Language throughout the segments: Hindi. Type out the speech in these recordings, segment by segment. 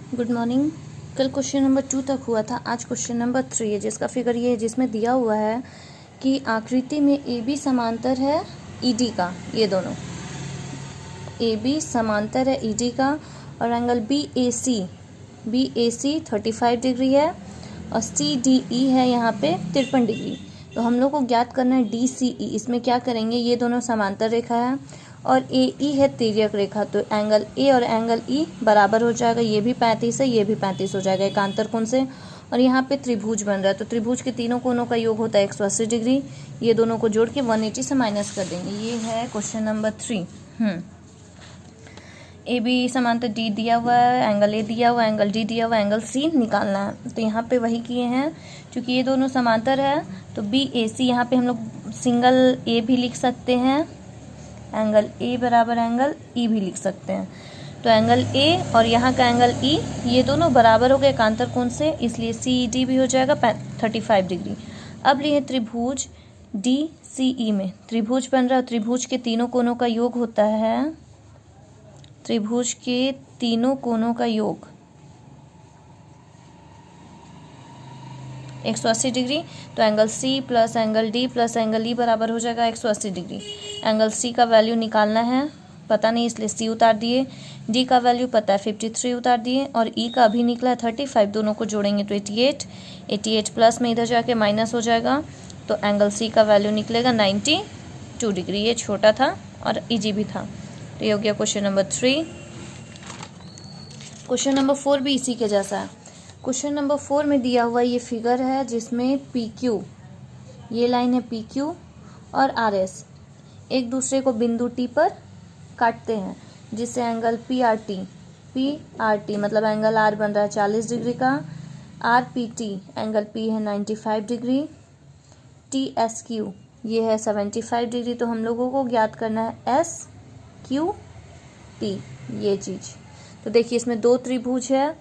Good morning. कल क्वेश्चन नंबर 2 तक हुआ था, आज क्वेश्चन नंबर 3 है, जिसका फिगर ये है, जिसमें दिया हुआ है कि आकृति में ए बी समांतर है ईडी का। ये दोनों ए बी समांतर है ईडी का और एंगल बी ए सी 35 डिग्री है और सी डी ई है यहाँ पे 53 डिग्री। तो हम लोग को ज्ञात करना है डी सी ई। इसमें क्या करेंगे, ये दोनों समांतर रेखा है और ए ई है तिर्यक रेखा, तो एंगल ए और एंगल ई बराबर हो जाएगा। ये भी 35 है, ये भी 35 हो जाएगा एकांतर कोण से। और यहाँ पे त्रिभुज बन रहा है, तो त्रिभुज के तीनों कोणों का योग होता है 180 डिग्री। ये दोनों को जोड़ के 180 से माइनस कर देंगे। ये है क्वेश्चन नंबर 3। ए बी समांतर डी दिया हुआ है, एंगल ए दिया हुआ है, एंगल डी दिया हुआ है, एंगल सी निकालना है। तो यहाँ पे वही किए हैं, क्योंकि ये दोनों समांतर है तो बी ए सी यहाँ पे हम लोग सिंगल ए भी लिख सकते हैं, एंगल ए बराबर एंगल ई भी लिख सकते हैं। तो एंगल ए और यहाँ का एंगल ई ये दोनों बराबर हो गए एकांतर कोण से, इसलिए सी डी भी हो जाएगा 35 डिग्री। अब लिए त्रिभुज डी सी ई में त्रिभुज बन रहा है। त्रिभुज के तीनों कोणों का योग होता है, त्रिभुज के तीनों कोणों का योग 180 डिग्री। तो angle C plus angle D plus angle E बराबर हो जाएगा 180 डिग्री। एंगल सी का वैल्यू निकालना है, पता नहीं इसलिए सी उतार दिए। डी का वैल्यू पता है 53 उतार दिए और ई का अभी निकला है 35। दोनों को जोड़ेंगे तो 88 प्लस में इधर जाके माइनस हो जाएगा, तो एंगल सी का वैल्यू निकलेगा 92 डिग्री। ये छोटा था और इजी भी था। तो ये हो गया क्वेश्चन नंबर 3। क्वेश्चन नंबर 4 भी इसी के जैसा है। क्वेश्चन नंबर 4 में दिया हुआ ये फिगर है, जिसमें पी क्यू, ये लाइन है पी क्यू और आर एस एक दूसरे को बिंदु टी पर काटते हैं, जिससे एंगल पी आर टी मतलब एंगल आर बन रहा है 40 डिग्री का, R P T angle P है 95 डिग्री, टी एस क्यू ये है 75 डिग्री। तो हम लोगों को ज्ञात करना है एस क्यू टी ये चीज़। तो देखिए इसमें दो त्रिभुज है,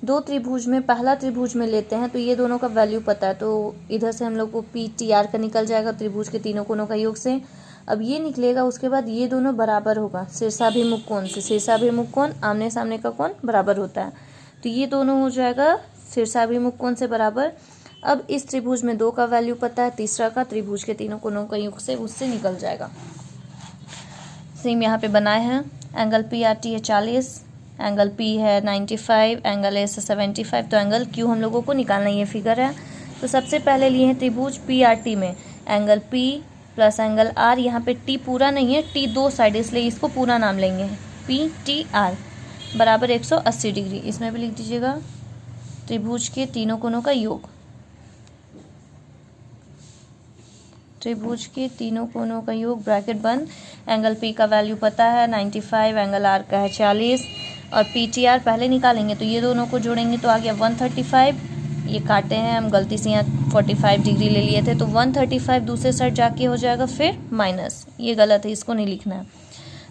दो त्रिभुज में पहला त्रिभुज में लेते हैं तो ये दोनों का वैल्यू पता है, तो इधर से हम लोग को पी टी आर का निकल जाएगा त्रिभुज के तीनों कोणों का योग से। अब ये निकलेगा, उसके बाद ये दोनों बराबर होगा शीर्षाभिमुख कोण से। शीर्षाभिमुख कोण आमने सामने का कोण बराबर होता है, तो ये दोनों हो जाएगा शीर्षाभिमुख कोण से बराबर। अब इस त्रिभुज में 2 का वैल्यू पता है, तीसरा का त्रिभुज के तीनों कोणों का योग से उससे निकल जाएगा। सेम यहाँ पे बनाए हैं, एंगल पी आर टी है 40, एंगल पी है 95, एंगल एस है 75। तो एंगल क्यू हम लोगों को निकालना, ये फिगर है। तो सबसे पहले लिए हैं त्रिभुज पी आर टी में angle P plus angle R. यहाँ पे टी पूरा नहीं है, टी 2 साइड, इसलिए इसको पूरा नाम लेंगे पी टी आर बराबर 180 डिग्री। इसमें भी लिख दीजिएगा त्रिभुज के तीनों कोणों का योग, त्रिभुज के तीनों कोणों का योग ब्रैकेट बंद। एंगल पी का वैल्यू पता है 95, एंगल आर का है 40 और पी टी आर पहले निकालेंगे तो ये दोनों को जोड़ेंगे तो आ गया 135। ये काटे हैं हम, गलती से यहाँ 45 डिग्री ले लिए थे, तो 135 दूसरे साइड जाके हो जाएगा फिर माइनस, ये गलत है, इसको नहीं लिखना है।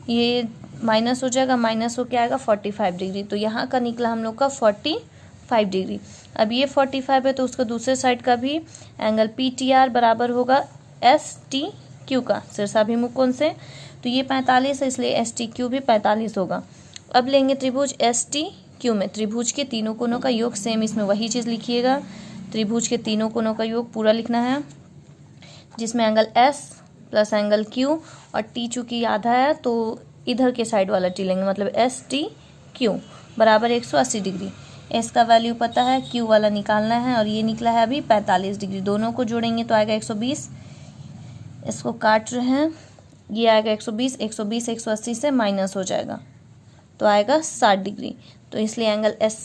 ये माइनस हो जाएगा, माइनस हो के आएगा 45 डिग्री। तो यहाँ का निकला हम लोग का 45 डिग्री। अब ये 45 है तो उसका दूसरे साइड का भी एंगल पी टी आर बराबर होगा एस टी क्यू का शीर्षाभिमुख कोण से। तो ये 45 है, इसलिए एस टी क्यू भी 45 होगा। अब लेंगे त्रिभुज एस टी क्यू में त्रिभुज के तीनों कोणों का योग, सेम इसमें वही चीज़ लिखिएगा। त्रिभुज के तीनों कोणों का योग पूरा लिखना है, जिसमें angle S plus angle Q और टी चूँकि आधा है तो इधर के साइड वाला टी लेंगे, मतलब एस टी क्यू बराबर 180 डिग्री। एस का वैल्यू पता है, क्यू वाला निकालना है और ये निकला है अभी 45 डिग्री। दोनों को जोड़ेंगे तो आएगा 120, इसको काट रहे हैं, ये आएगा 120, 180 से माइनस हो जाएगा तो आएगा 60 डिग्री। तो इसलिए एंगल एस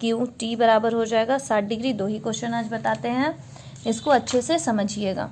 क्यू टी बराबर हो जाएगा 60 डिग्री। 2 ही क्वेश्चन आज बताते हैं, इसको अच्छे से समझिएगा।